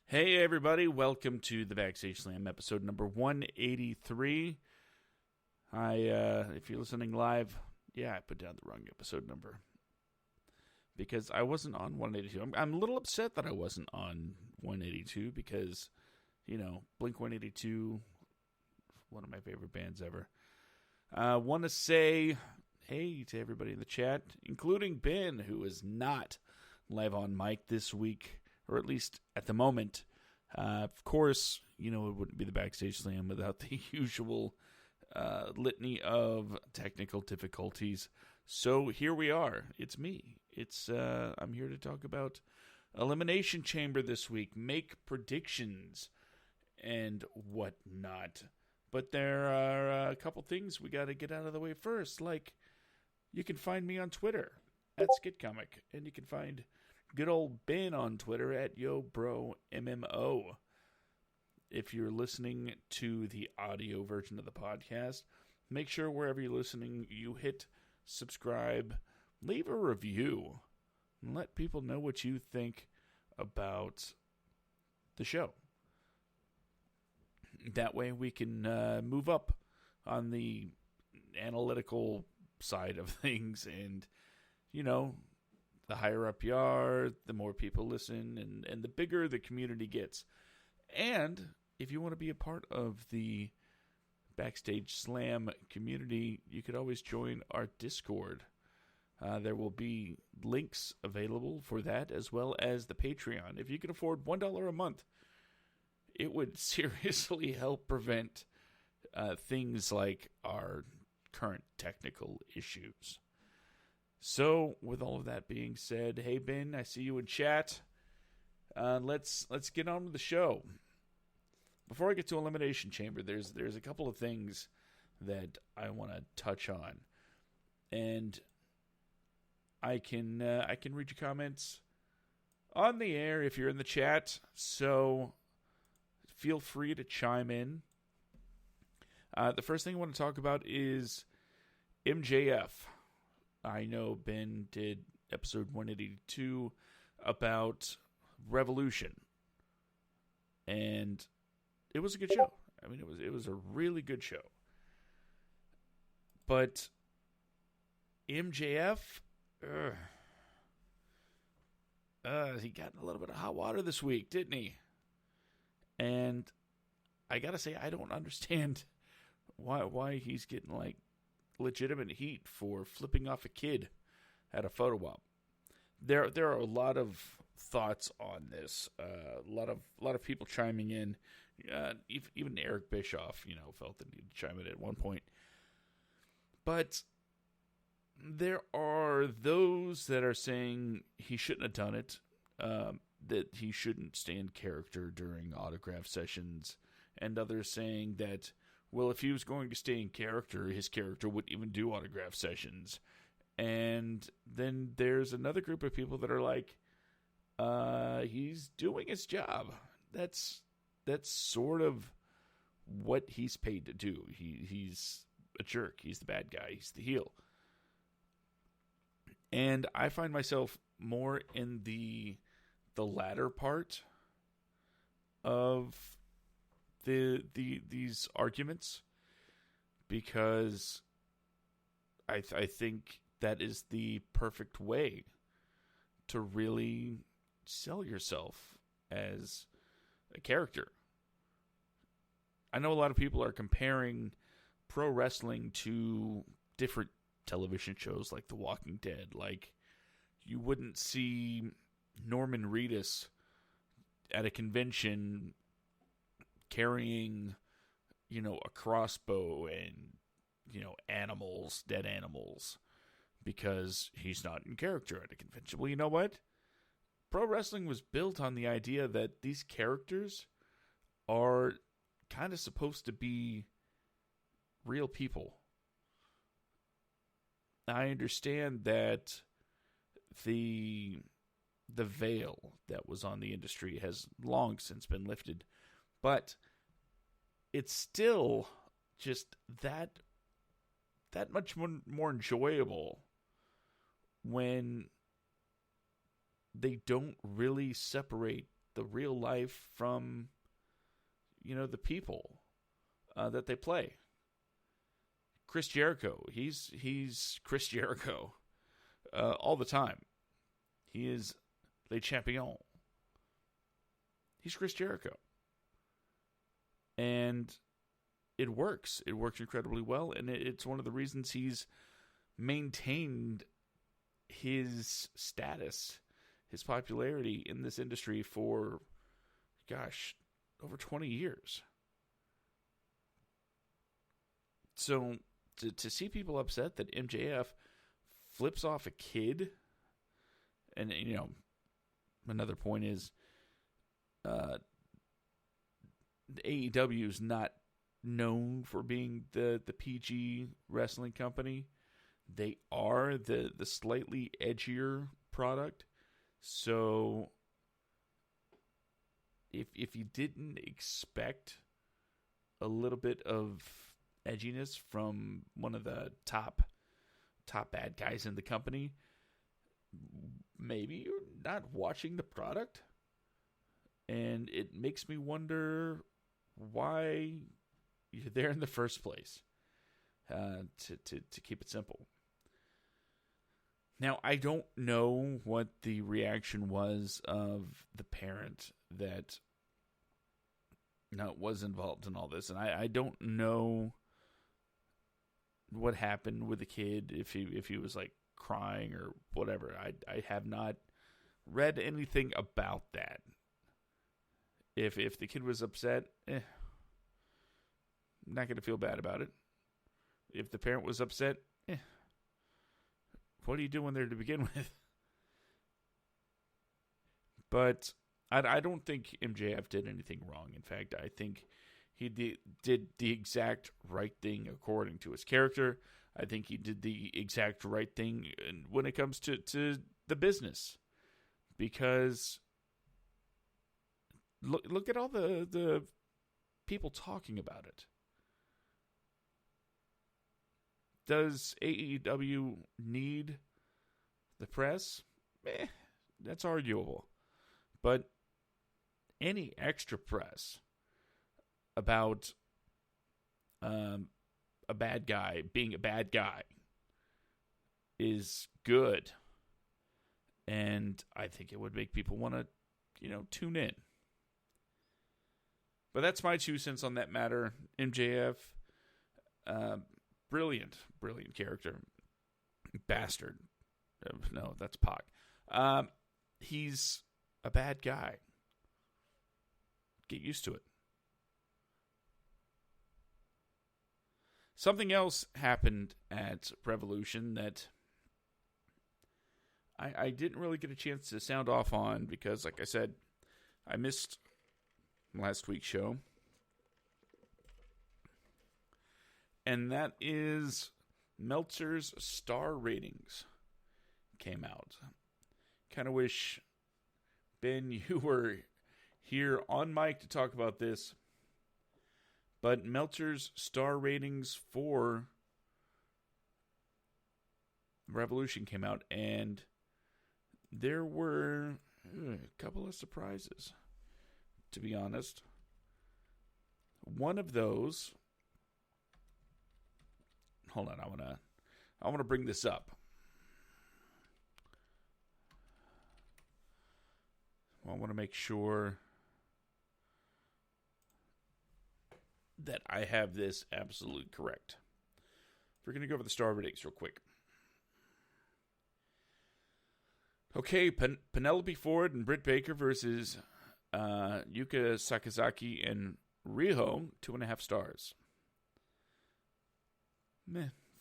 Hey everybody, welcome to the Backstage Slam episode number 183. If you're listening live, I put down the wrong episode number because I wasn't on 182. I'm a little upset that I wasn't on 182 because, Blink-182, one of my favorite bands ever. Want to say hey to everybody in the chat, including Ben, who is not live on mic this week, or at least at the moment. Of course, it wouldn't be the Backstage Slam without the usual litany of technical difficulties. So here we are. It's me. I'm here to talk about Elimination Chamber this week, make predictions and whatnot. But there are a couple things we got to get out of the way first. Like, you can find me on Twitter at SkitComic, and you can find good old Ben on Twitter at YoBroMMO. If you're listening to the audio version of the podcast, make sure wherever you're listening, you hit subscribe, leave a review, and let people know what you think about the show. That way we can move up on the analytical side of things, and, the higher up you are, the more people listen, and the bigger the community gets. And if you want to be a part of the Backstage Slam community, you could always join our Discord. There will be links available for that, as well as the Patreon. If you can afford $1 a month, it would seriously help prevent things like our current technical issues. So, with all of that being said, hey Ben, I see you in chat. Let's get on with the show. Before I get to Elimination Chamber, there's a couple of things that I want to touch on, and I can read your comments on the air if you're in the chat. So feel free to chime in. The first thing I want to talk about is MJF. I know Ben did episode 182 about Revolution, and it was a good show. I mean, it was a really good show. But MJF, he got in a little bit of hot water this week, didn't he? And I gotta say, I don't understand why he's getting like legitimate heat for flipping off a kid at a photo op. There are a lot of thoughts on this. A lot of people chiming in. Even Eric Bischoff, felt the need to chime in at one point. But there are those that are saying he shouldn't have done it. That he shouldn't stay in character during autograph sessions, and others saying that, well, if he was going to stay in character, his character wouldn't even do autograph sessions. And then there's another group of people that are like, he's doing his job. That's sort of what he's paid to do. He's a jerk. He's the bad guy. He's the heel. And I find myself more in the latter part of these arguments, because I think that is the perfect way to really sell yourself as a character. I know a lot of people are comparing pro wrestling to different television shows like The Walking Dead. Like, you wouldn't see Norman Reedus at a convention carrying, a crossbow and, animals, dead animals, because he's not in character at a convention. Well, you know what? Pro wrestling was built on the idea that these characters are kind of supposed to be real people. I understand that the veil that was on the industry has long since been lifted, but it's still just that that much more enjoyable when they don't really separate the real life from, the people that they play. Chris Jericho, he's Chris Jericho all the time. He is Le Champion. He's Chris Jericho. And it works. It works incredibly well, and it's one of the reasons he's maintained his status, his popularity in this industry for, over 20 years. So to see people upset that MJF flips off a kid, and another point is AEW is not known for being the PG wrestling company. They are the slightly edgier product. So if you didn't expect a little bit of edginess from one of the top bad guys in the company, maybe you're not watching the product. And it makes me wonder why you're there in the first place, to keep it simple. Now, I don't know what the reaction was of the parent that was involved in all this, and I don't know what happened with the kid, if he was like crying or whatever. I have not read anything about that. If the kid was upset, I'm not going to feel bad about it. If the parent was upset, what are you doing there to begin with? But I don't think MJF did anything wrong. In fact, I think he did the exact right thing according to his character. I think he did the exact right thing when it comes to the business. Because look at all the people talking about it. Does AEW need the press? That's arguable. But any extra press about a bad guy being a bad guy is good. And I think it would make people want to, tune in. But that's my 2 cents on that matter. MJF, brilliant character. Bastard. No, that's Pac. He's a bad guy. Get used to it. Something else happened at Revolution that I didn't really get a chance to sound off on because, like I said, I missed last week's show. And that is Meltzer's star ratings came out. Kind of wish, Ben, you were here on mic to talk about this. But Meltzer's star ratings for Revolution came out, and there were a couple of surprises, to be honest. One of those, hold on, I want to bring this up. I want to make sure that I have this absolutely correct. We're going to go over the star ratings real quick. Okay, Penelope Ford and Britt Baker versus Yuka Sakazaki and Riho, 2.5 stars.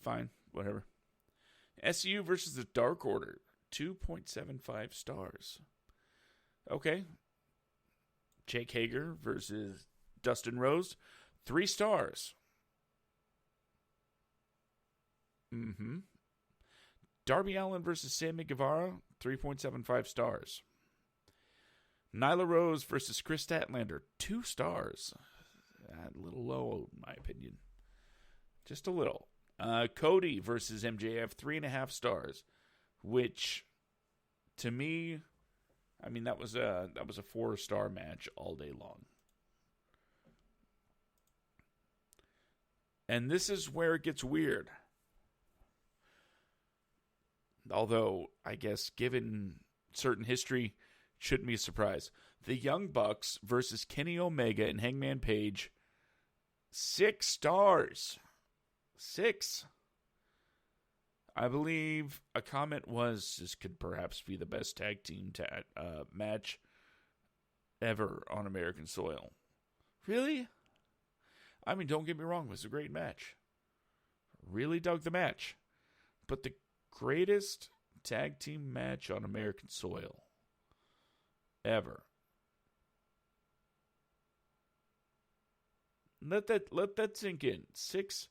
Fine, whatever. SU versus the Dark Order, 2.75 stars. Okay. Jake Hager versus Dustin Rose, 3 stars. Darby Allin versus Sammy Guevara, 3.75 stars. Nyla Rose versus Chris Statlander, 2 stars. A little low, in my opinion. Just a little. Cody versus MJF, 3.5 stars, which to me, I mean, that was a 4-star match all day long. And this is where it gets weird. Although, I guess, given certain history, shouldn't be a surprise. The Young Bucks versus Kenny Omega and Hangman Page, 6 stars. 6. I believe a comment was, this could perhaps be the best tag team match ever on American soil. Really? I mean, don't get me wrong, it was a great match. Really dug the match. But the greatest tag team match on American soil ever. Let that sink in. 6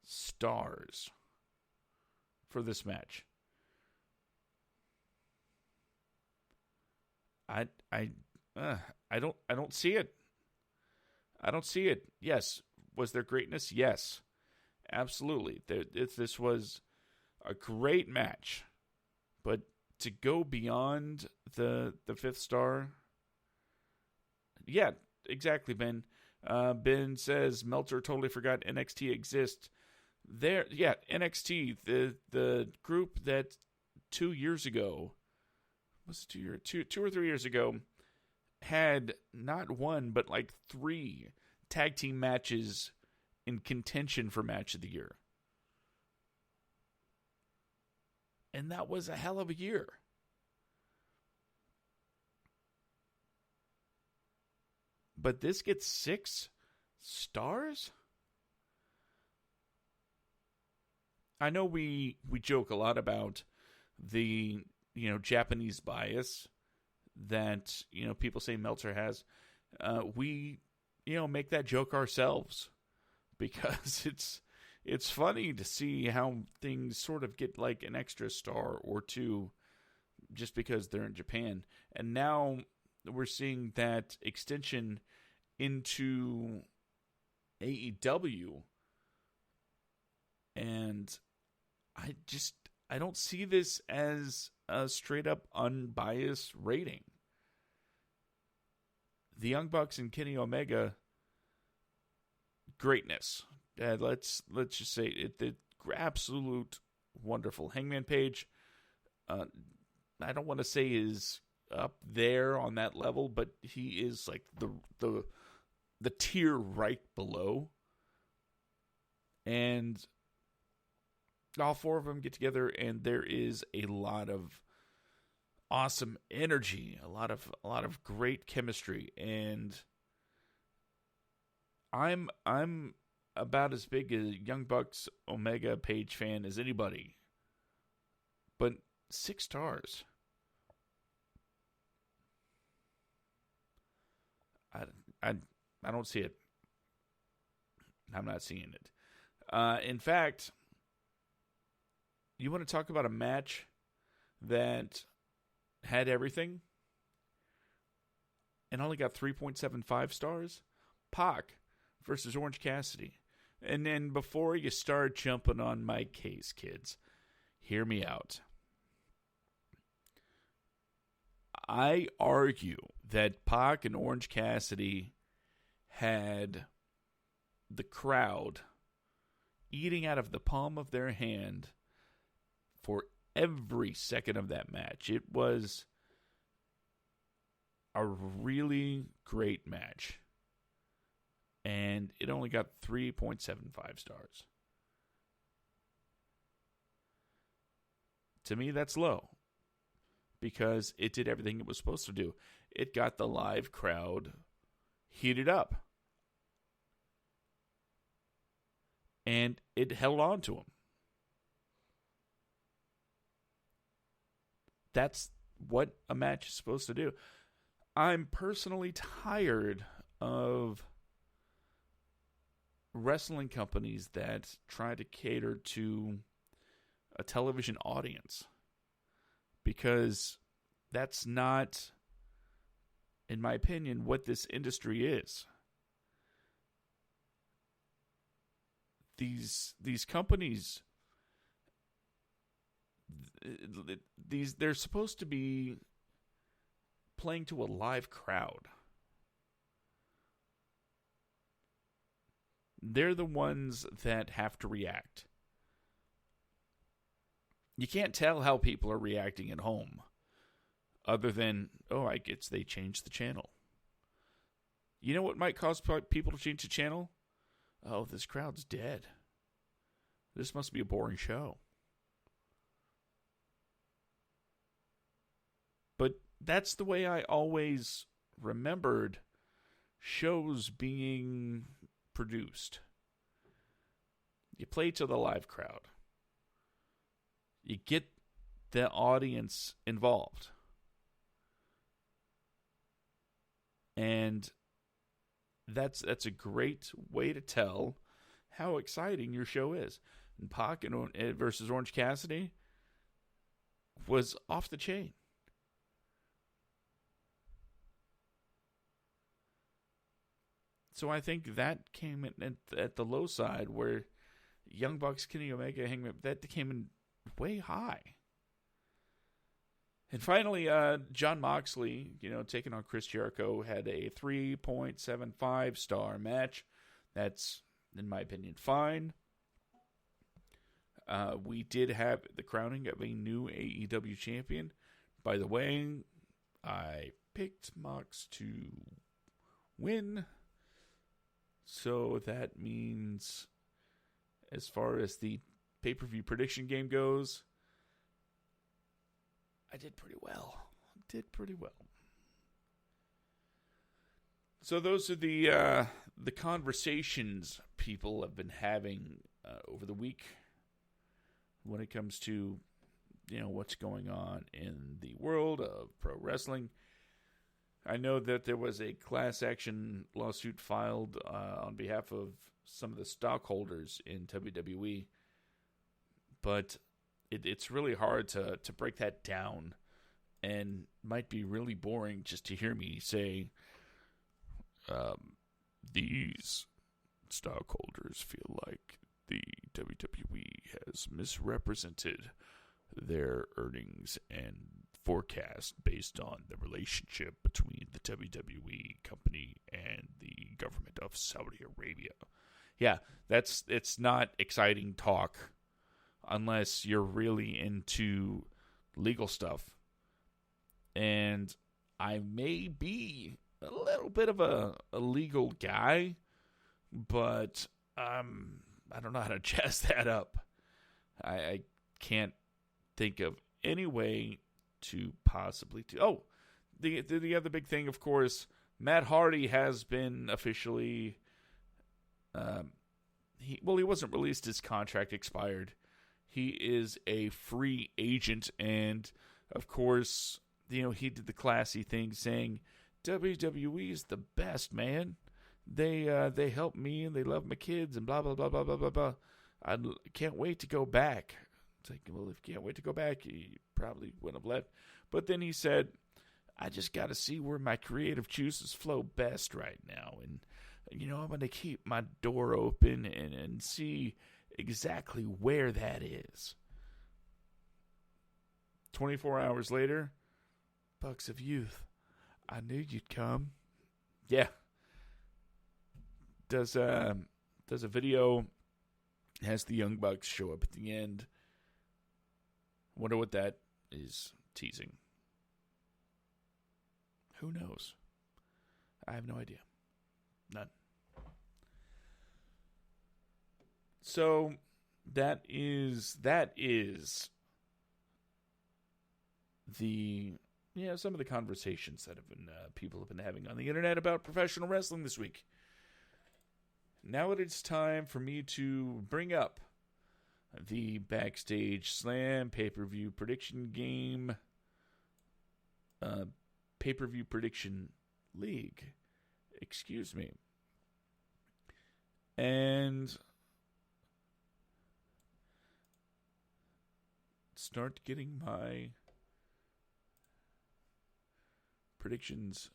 stars for this match. I don't see it. I don't see it. Yes. Was there greatness? Yes. Absolutely. This was a great match. But to go beyond the 5th star, yeah, exactly, Ben. Ben says Meltzer totally forgot NXT exists. There, yeah, NXT, the group that 2 years ago, was it 2 or 3 years ago, had not one but like 3 tag team matches in contention for match of the year. And that was a hell of a year. But this gets 6 stars? I know we joke a lot about the, Japanese bias that, people say Meltzer has. We, make that joke ourselves because it's funny to see how things sort of get like an extra star or 2 just because they're in Japan. And now we're seeing that extension into AEW. And I don't see this as a straight up unbiased rating. The Young Bucks and Kenny Omega, greatness. Let's just say it. The absolute wonderful. Hangman Page, I don't want to say is up there on that level, but he is like the tier right below. And all 4 of them get together, and there is a lot of awesome energy, a lot of great chemistry, and I'm about as big a Young Bucks Omega Page fan as anybody. But 6 stars. I don't see it. I'm not seeing it. In fact, you want to talk about a match that had everything and only got 3.75 stars? Pac versus Orange Cassidy. And then before you start jumping on my case, kids, hear me out. I argue that Pac and Orange Cassidy had the crowd eating out of the palm of their hand for every second of that match. It was a really great match. And it only got 3.75 stars. To me, that's low. Because it did everything it was supposed to do. It got the live crowd heated up. And it held on to them. That's what a match is supposed to do. I'm personally tired of wrestling companies that try to cater to a television audience. Because that's not, in my opinion, what this industry is. these companies, they're supposed to be playing to a live crowd. They're the ones that have to react. You can't tell how people are reacting at home, other than, I guess they changed the channel. You know what might cause people to change the channel? Oh, this crowd's dead. This must be a boring show. But that's the way I always remembered shows being produced. You play to the live crowd. You get the audience involved. And that's a great way to tell how exciting your show is. And Pac versus Orange Cassidy was off the chain. So I think that came in at the low side, where Young Bucks, Kenny Omega, Hangman, that came in way high. And finally, Jon Moxley, taking on Chris Jericho, had a 3.75 star match. That's, in my opinion, fine. We did have the crowning of a new AEW champion. By the way, I picked Mox to win. So that means, as far as the pay-per-view prediction game goes, I did pretty well. So those are the conversations people have been having over the week when it comes to what's going on in the world of pro wrestling. I know that there was a class action lawsuit filed on behalf of some of the stockholders in WWE, but it's really hard to break that down, and might be really boring just to hear me say, these stockholders feel like the WWE has misrepresented their earnings and forecast based on the relationship between the WWE company and the government of Saudi Arabia. Yeah, it's not exciting talk unless you're really into legal stuff. And I may be a little bit of a legal guy, but I don't know how to jazz that up. I can't think of any way to possibly do. Oh, the other big thing, of course, Matt Hardy has been officially. He wasn't released. His contract expired. He is a free agent, and of course, he did the classy thing, saying WWE is the best, man. They help me and they love my kids and blah blah blah blah blah blah blah. I can't wait to go back. It's like, well, if you can't wait to go back, you probably wouldn't have left. But then he said, I just got to see where my creative juices flow best right now. And, I'm going to keep my door open and see exactly where that is. 24 hours later, Bucks of Youth, I knew you'd come. Yeah. Does a video, has the Young Bucks show up at the end. Wonder what that is teasing. Who knows? I have no idea. None. So that is the some of the conversations that have been people have been having on the internet about professional wrestling this week. Now it is time for me to bring up the Backstage Slam pay-per-view prediction game, pay-per-view prediction league. Excuse me. And start getting my predictions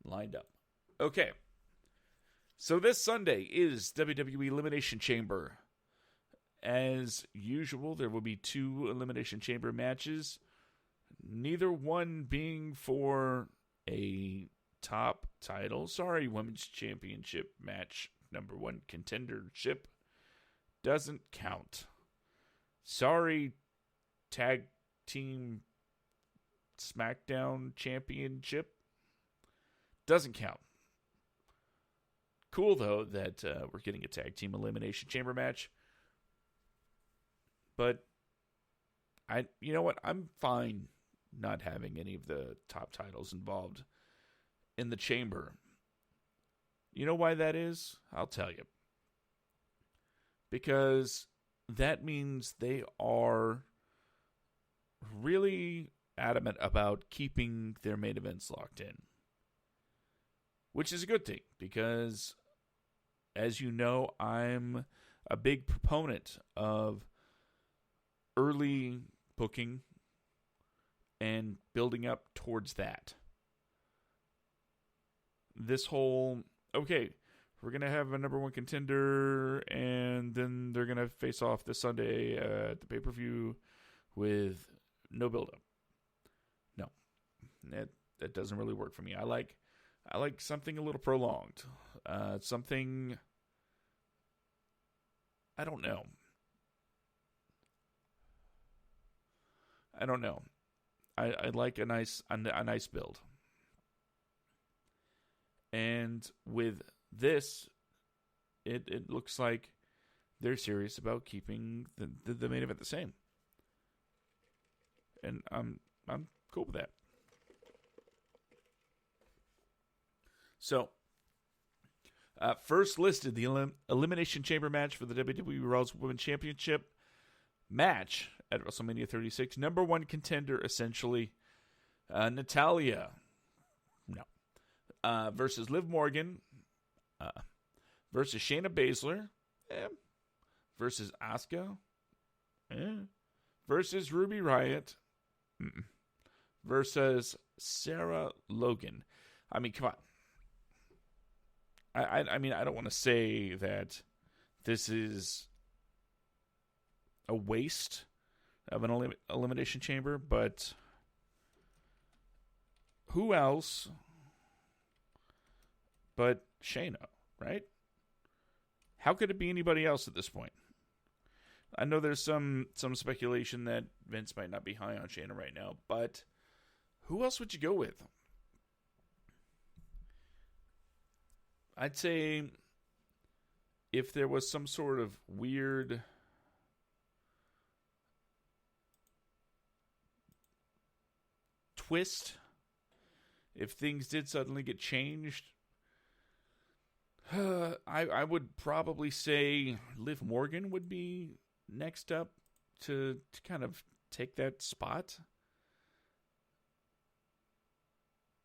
lined up. Okay. So this Sunday is WWE Elimination Chamber. As usual, there will be 2 Elimination Chamber matches, neither one being for a top title. Sorry, Women's Championship match, number 1 contendership, doesn't count. Sorry, Tag Team SmackDown Championship, doesn't count. Cool, though, that we're getting a Tag Team Elimination Chamber match. But, you know what? I'm fine not having any of the top titles involved in the Chamber. You know why that is? I'll tell you. Because that means they are really adamant about keeping their main events locked in. Which is a good thing, because, as you know, I'm a big proponent of early booking and building up towards that. This whole, okay, we're going to have a number 1 contender, and then they're going to face off this Sunday at the pay-per-view with no build-up. No, that doesn't really work for me. I like something a little prolonged. Something, I don't know. I like a nice build. And with this, it looks like they're serious about keeping the main event the same. And I'm cool with that. So, first listed, the Elimination Chamber match for the WWE Raw Women's Championship match at WrestleMania 36. Number 1 contender, essentially, Natalya. No. Versus Liv Morgan. Versus Shayna Baszler. Versus Asuka. Versus Ruby Riott. Versus Sarah Logan. I mean, come on. I mean, I don't want to say that this is a waste of an elimination chamber, but who else but Shayna, right? How could it be anybody else at this point? I know there's some speculation that Vince might not be high on Shayna right now, but who else would you go with? I'd say if there was some sort of weird twist, if things did suddenly get changed, I would probably say Liv Morgan would be next up to kind of take that spot.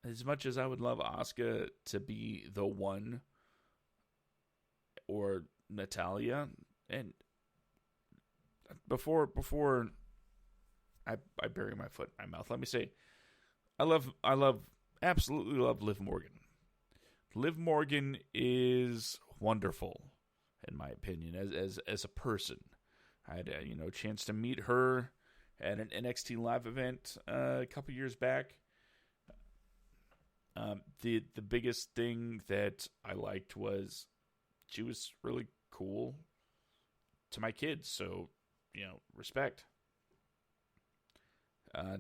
As much as I would love Asuka to be the one, or Natalya, and before I bury my foot in my mouth, let me say, I absolutely love Liv Morgan. Liv Morgan is wonderful, in my opinion, as a person. I had a chance to meet her at an NXT live event a couple years back. The biggest thing that I liked was she was really cool to my kids, so respect.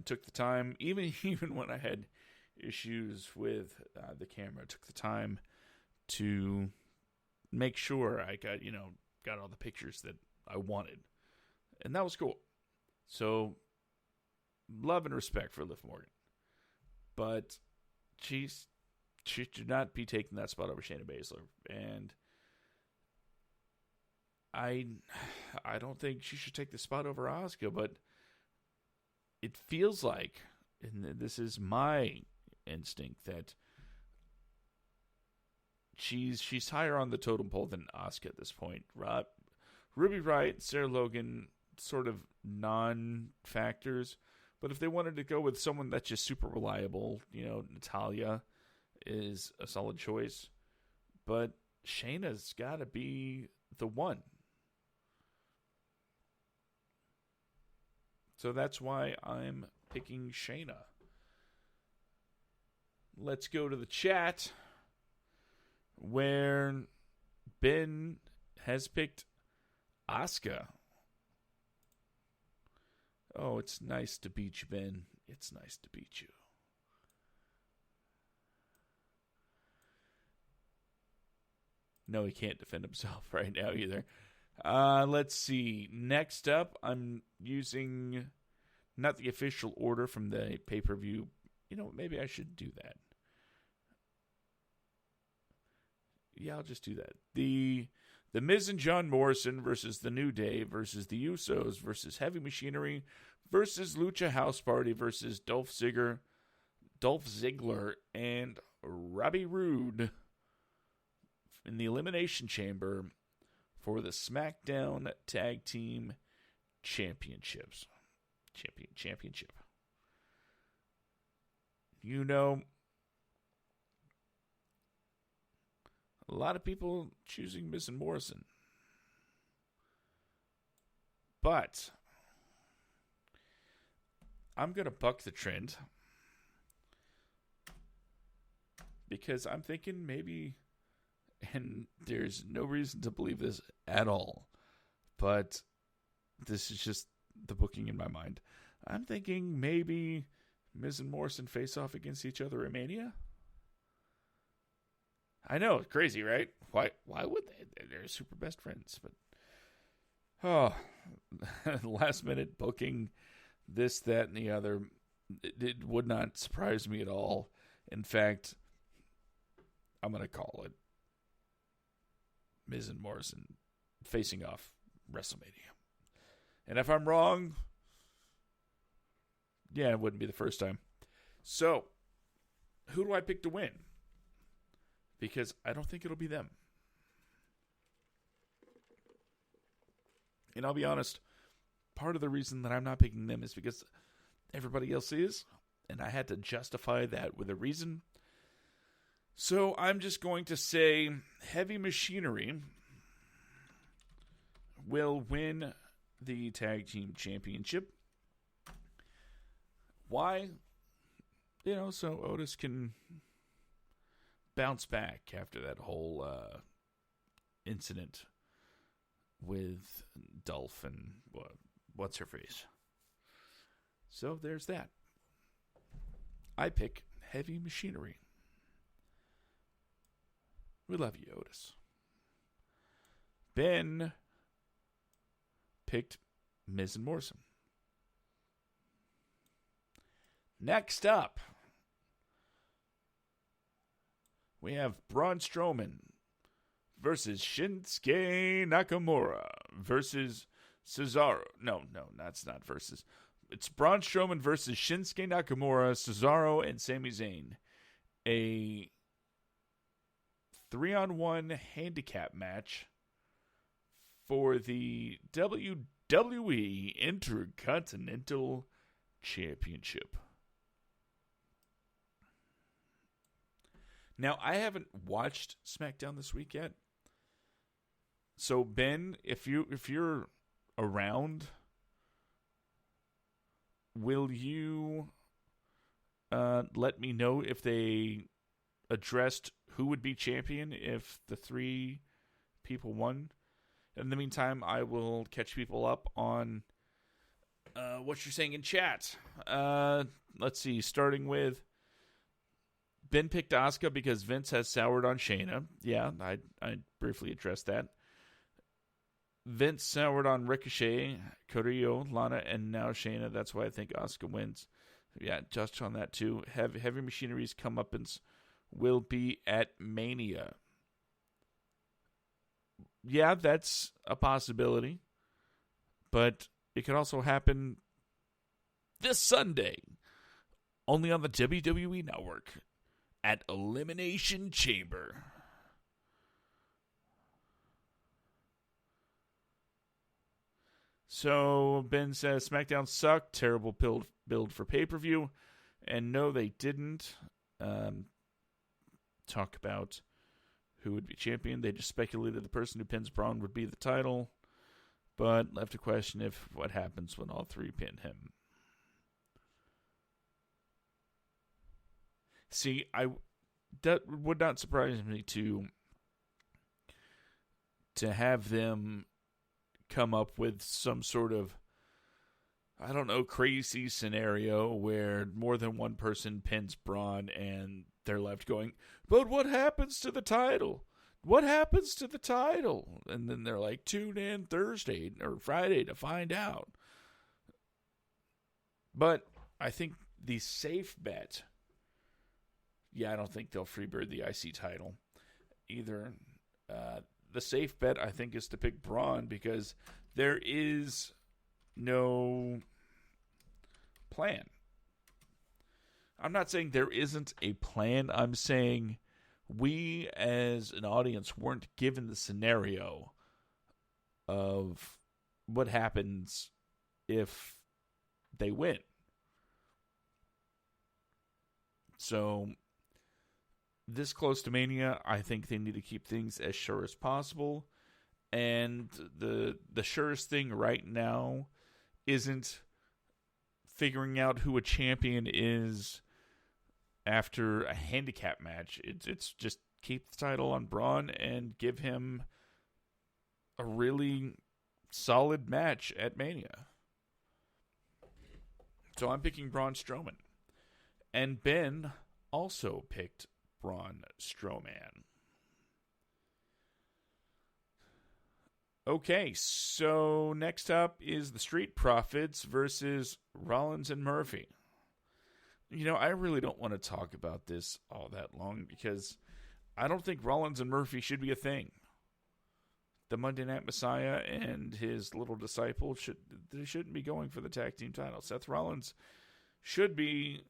Took the time, even when I had issues with the camera, took the time to make sure I got all the pictures that I wanted, and that was cool. So, love and respect for Liv Morgan, but she should not be taking that spot over Shayna Baszler, and I don't think she should take the spot over Asuka, but it feels like, and this is my instinct, that she's higher on the totem pole than Asuka at this point. Ruby Riott, Sarah Logan, sort of non-factors, but if they wanted to go with someone that's just super reliable, Natalya is a solid choice. But Shayna's got to be the one. So that's why I'm picking Shayna. Let's go to the chat where Ben has picked Asuka. Oh, it's nice to beat you, Ben. It's nice to beat you. No, he can't defend himself right now either. Let's see. Next up, I'm using not the official order from the pay-per-view. You know, maybe I should do that. Yeah, I'll just do that. The Miz and John Morrison versus The New Day versus the Usos versus Heavy Machinery versus Lucha House Party versus Dolph Ziggler and Robbie Roode in the Elimination Chamber for the SmackDown Tag Team Championships. Championship. You know, a lot of people choosing Miz and Morrison. But I'm going to buck the trend because I'm thinking maybe, and there's no reason to believe this at all, but this is just the booking in my mind. I'm thinking maybe Miz and Morrison face off against each other at Mania. I know, it's crazy, right? Why would they? They're super best friends, but last minute booking, this, that, and the other, it would not surprise me at all. In fact, I'm going to call it Miz and Morrison facing off WrestleMania. And if I'm wrong, yeah, it wouldn't be the first time. So, who do I pick to win? Because I don't think it'll be them. And I'll be honest, part of the reason that I'm not picking them is because everybody else is, and I had to justify that with a reason. So I'm just going to say Heavy Machinery will win the Tag Team Championship. Why? You know, so Otis can bounce back after that whole incident with Dolph and what's her face. So there's that. I pick Heavy Machinery. We love you, Otis. Ben picked Miz and Morrison. Next up, we have Braun Strowman versus Shinsuke Nakamura versus Cesaro. No, that's not versus. It's Braun Strowman versus Shinsuke Nakamura, Cesaro, and Sami Zayn. A 3-on-1 handicap match for the WWE Intercontinental Championship. Now, I haven't watched SmackDown this week yet. So, Ben, if you're around, will you let me know if they addressed who would be champion if the three people won? In the meantime, I will catch people up on what you're saying in chat. Let's see, starting with Ben picked Asuka because Vince has soured on Shayna. Yeah, I briefly addressed that. Vince soured on Ricochet, Carrillo, Lana, and now Shayna. That's why I think Asuka wins. Yeah, touched on that too. Heavy Machinery's comeuppance will be at Mania. Yeah, that's a possibility. But it could also happen this Sunday, only on the WWE Network, at Elimination Chamber. So Ben says SmackDown sucked, terrible build for pay-per-view, and no, they didn't. Talk about who would be champion. They just speculated the person who pins Braun would be the title, but left a question if what happens when all three pin him. See, that would not surprise me to have them come up with some sort of, I don't know, crazy scenario where more than one person pins Braun and they're left going, but what happens to the title? What happens to the title? And then they're like, tune in Thursday or Friday to find out. But I think the safe bet, I don't think they'll freebird the IC title either. The safe bet, I think, is to pick Braun because there is no plan. I'm not saying there isn't a plan. I'm saying we as an audience weren't given the scenario of what happens if they win. So this close to Mania, I think they need to keep things as sure as possible. And the surest thing right now isn't figuring out who a champion is after a handicap match. It's just keep the title on Braun and give him a really solid match at Mania. So I'm picking Braun Strowman. And Ben also picked Braun Strowman. Okay, so next up is the Street Profits versus Rollins and Murphy. I really don't want to talk about this all that long because I don't think Rollins and Murphy should be a thing. The Monday Night Messiah and his little disciple shouldn't be going for the tag team title. Seth Rollins should be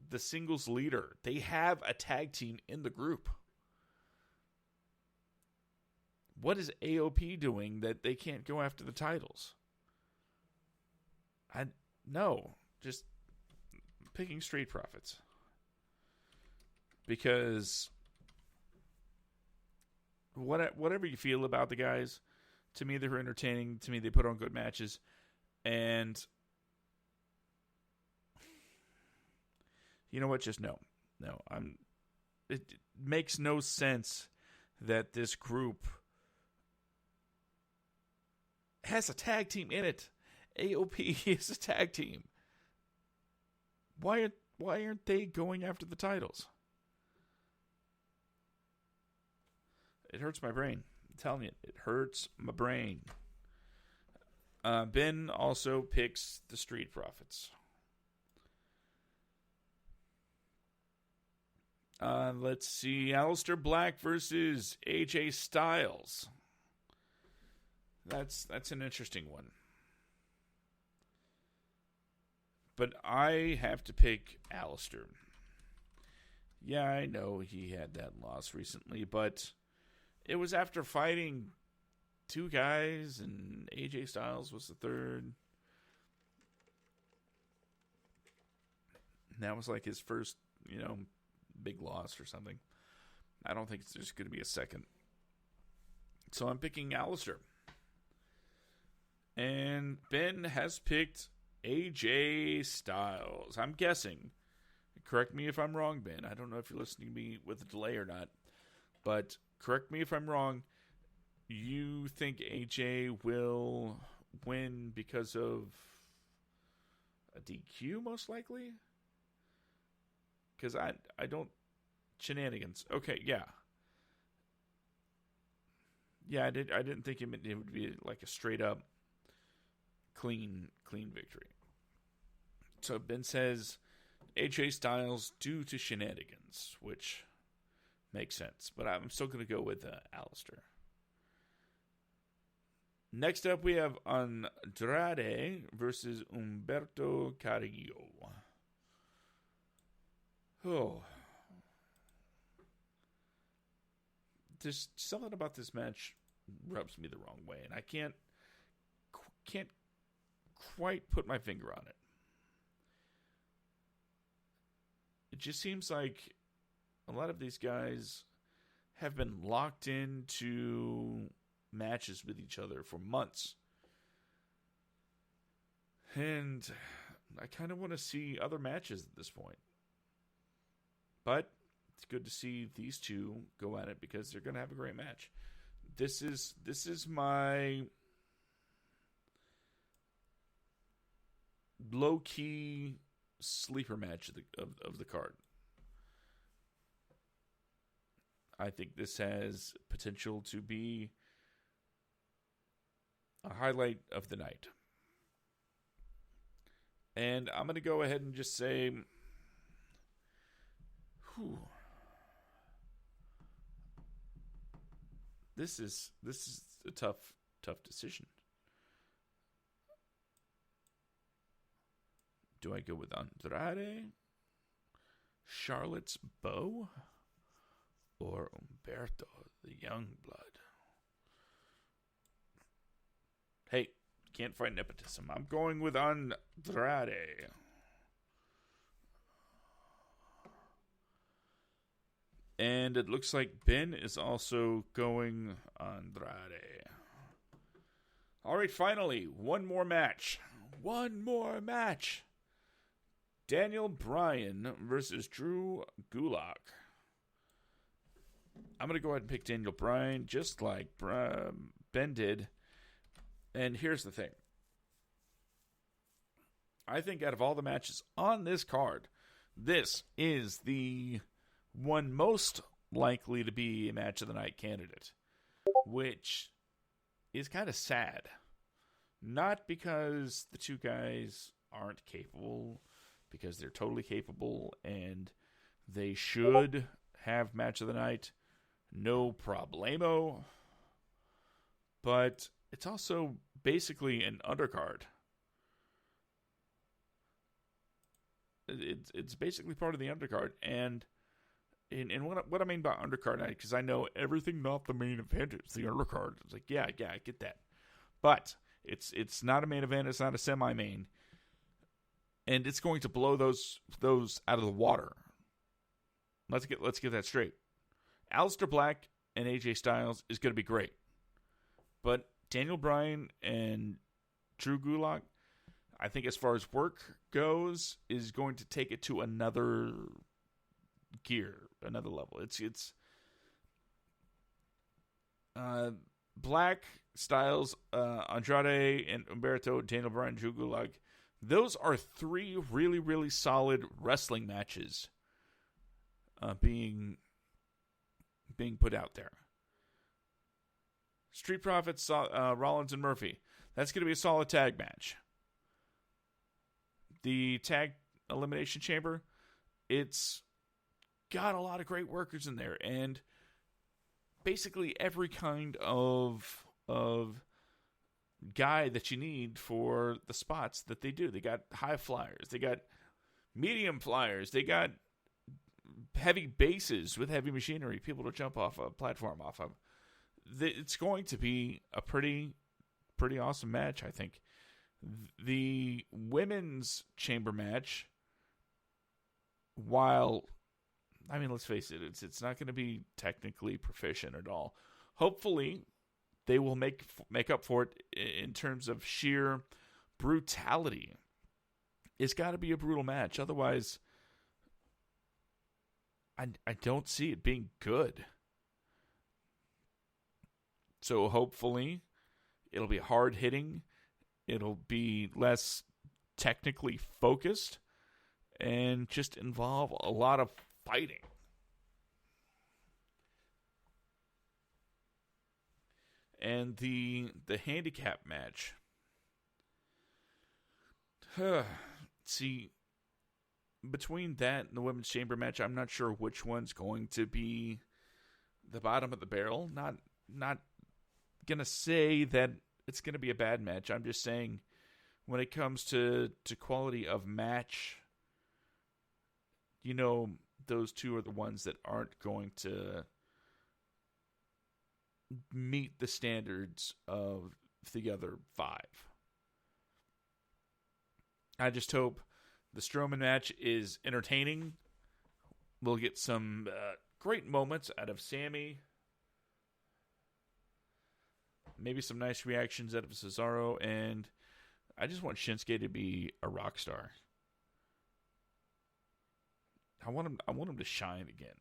the singles leader. They have a tag team in the group. What is AOP doing that they can't go after the titles? Just picking Street Profits. Because whatever you feel about the guys, to me they're entertaining. To me they put on good matches. And you know what? Just no. It makes no sense that this group has a tag team in it. AOP is a tag team. Why aren't they going after the titles? It hurts my brain. I'm telling you, it hurts my brain. Ben also picks the Street Profits. Let's see. Aleister Black versus AJ Styles. That's an interesting one. But I have to pick Aleister. Yeah, I know he had that loss recently, but it was after fighting two guys, and AJ Styles was the third. And that was like his first, big loss or something. I don't think there's going to be a second. So I'm picking Aleister. And Ben has picked AJ Styles. I'm guessing. Correct me if I'm wrong, Ben. I don't know if you're listening to me with a delay or not. But correct me if I'm wrong. You think AJ will win because of a DQ, most likely? Because I don't... Shenanigans. Okay, yeah. Yeah, I didn't think it would be like a straight up clean victory. So Ben says AJ Styles due to shenanigans, which makes sense. But I'm still going to go with Aleister. Next up, we have Andrade versus Humberto Carrillo. Oh. There's something about this match rubs me the wrong way, and I can't quite put my finger on it. It just seems like a lot of these guys have been locked into matches with each other for months. And I kind of want to see other matches at this point. But it's good to see these two go at it because they're going to have a great match. This is my low-key sleeper match of the card. I think this has potential to be a highlight of the night. And I'm going to go ahead and just say, this is a tough decision. Do I go with Andrade, Charlotte's Beau, or Humberto, the Youngblood? Hey, can't fight nepotism. I'm going with Andrade. And it looks like Ben is also going Andrade. All right, finally, one more match. Daniel Bryan versus Drew Gulak. I'm going to go ahead and pick Daniel Bryan just like Ben did. And here's the thing. I think out of all the matches on this card, this is the one most likely to be a match of the night candidate, which is kind of sad. Not because the two guys aren't capable, because they're totally capable and they should have match of the night, no problemo. But it's also basically an undercard. It's basically part of the undercard. And what I mean by undercard night, because I know everything not the main event is the undercard. It's like, yeah, I get that. But it's not a main event. It's not a semi-main. And it's going to blow those out of the water. Let's get that straight. Aleister Black and AJ Styles is going to be great. But Daniel Bryan and Drew Gulak, I think as far as work goes, is going to take it to another gear, another level. It's Black, Styles, Andrade, and Humberto, Daniel Bryan, Drew Gulak. Those are three really, really solid wrestling matches being put out there. Street Profits, Rollins and Murphy. That's going to be a solid tag match. The tag elimination chamber, it's got a lot of great workers in there, and basically every kind of guy that you need for the spots that they do. They got high flyers, they got medium flyers, they got heavy bases with heavy machinery, people to jump off a platform off of. It's going to be a pretty awesome match, I think. The women's chamber match, while, I mean, let's face it, it's not going to be technically proficient at all. Hopefully, they will make up for it in terms of sheer brutality. It's got to be a brutal match. Otherwise, I don't see it being good. So hopefully, it'll be hard-hitting. It'll be less technically focused and just involve a lot of fighting. And the handicap match. See, between that and the women's chamber match, I'm not sure which one's going to be the bottom of the barrel. Not gonna say that it's gonna be a bad match. I'm just saying, when it comes to quality of match, those two are the ones that aren't going to meet the standards of the other five. I just hope the Strowman match is entertaining. We'll get some great moments out of Sammy maybe some nice reactions out of Cesaro, and I just want Shinsuke to be a rock star. I want him to shine again.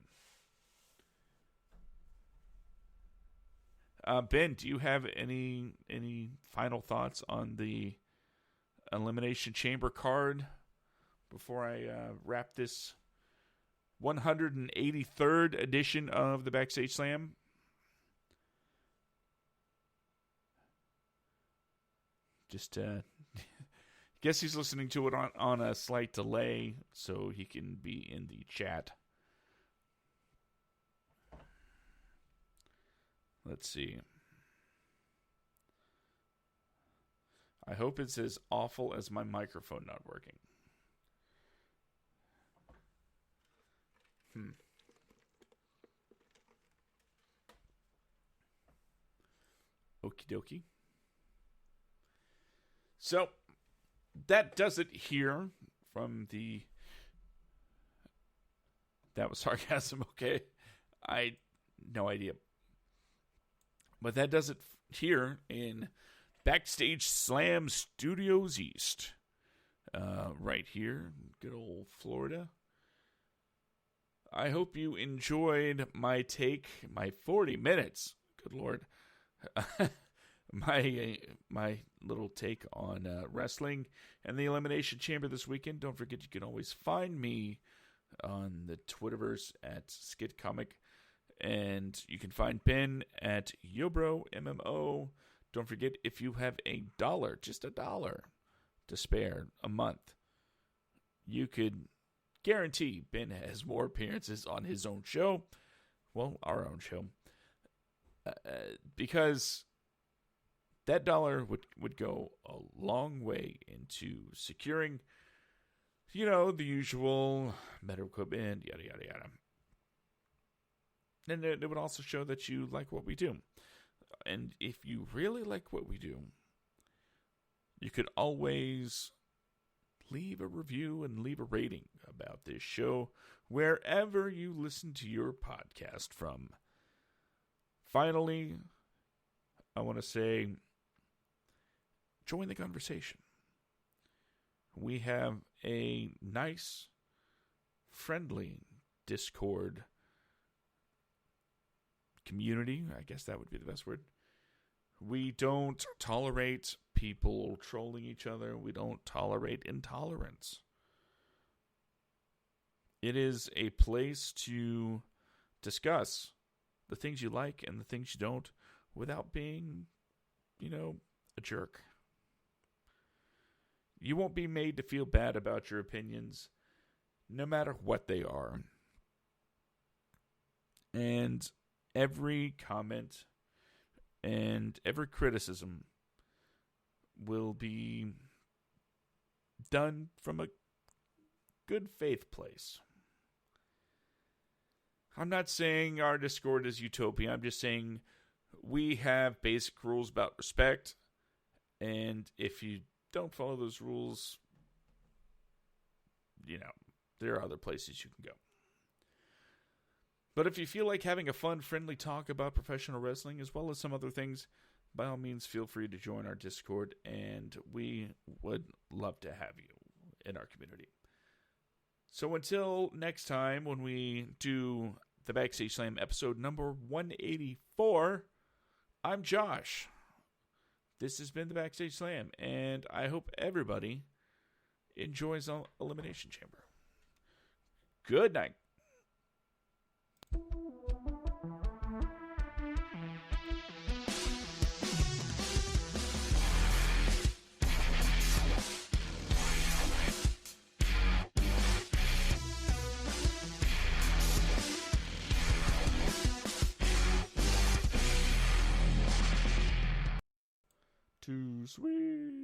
Ben, do you have any final thoughts on the Elimination Chamber card before I wrap this 183rd edition of the Backstage Slam? Just guess he's listening to it on a slight delay so he can be in the chat. Let's see. I hope it's as awful as my microphone not working. Okie dokie. So, that does it here from the... That was sarcasm, okay? No idea. But that does it here in Backstage Slam Studios East. Right here, good old Florida. I hope you enjoyed my take, my 40 minutes. Good Lord. My little take on wrestling and the Elimination Chamber this weekend. Don't forget you can always find me on the Twitterverse at SkidComic. And you can find Ben at YoBroMMO. Don't forget, if you have $1, just $1 to spare a month, you could guarantee Ben has more appearances on his own show. Well, our own show. Because that dollar would go a long way into securing, the usual medical equipment, yada, yada, yada. And it would also show that you like what we do. And if you really like what we do, you could always leave a review and leave a rating about this show wherever you listen to your podcast from. Finally, I want to say, join the conversation. We have a nice, friendly Discord community. I guess that would be the best word. We don't tolerate people trolling each other. We don't tolerate intolerance. It is a place to discuss the things you like and the things you don't without being, a jerk. You won't be made to feel bad about your opinions, no matter what they are. And every comment and every criticism will be done from a good faith place. I'm not saying our Discord is utopia. I'm just saying we have basic rules about respect. And if you don't follow those rules, there are other places you can go. But if you feel like having a fun, friendly talk about professional wrestling, as well as some other things, by all means, feel free to join our Discord, and we would love to have you in our community. So until next time, when we do the Backstage Slam episode number 184, I'm Josh. This has been the Backstage Slam, and I hope everybody enjoys Elimination Chamber. Good night. Too sweet.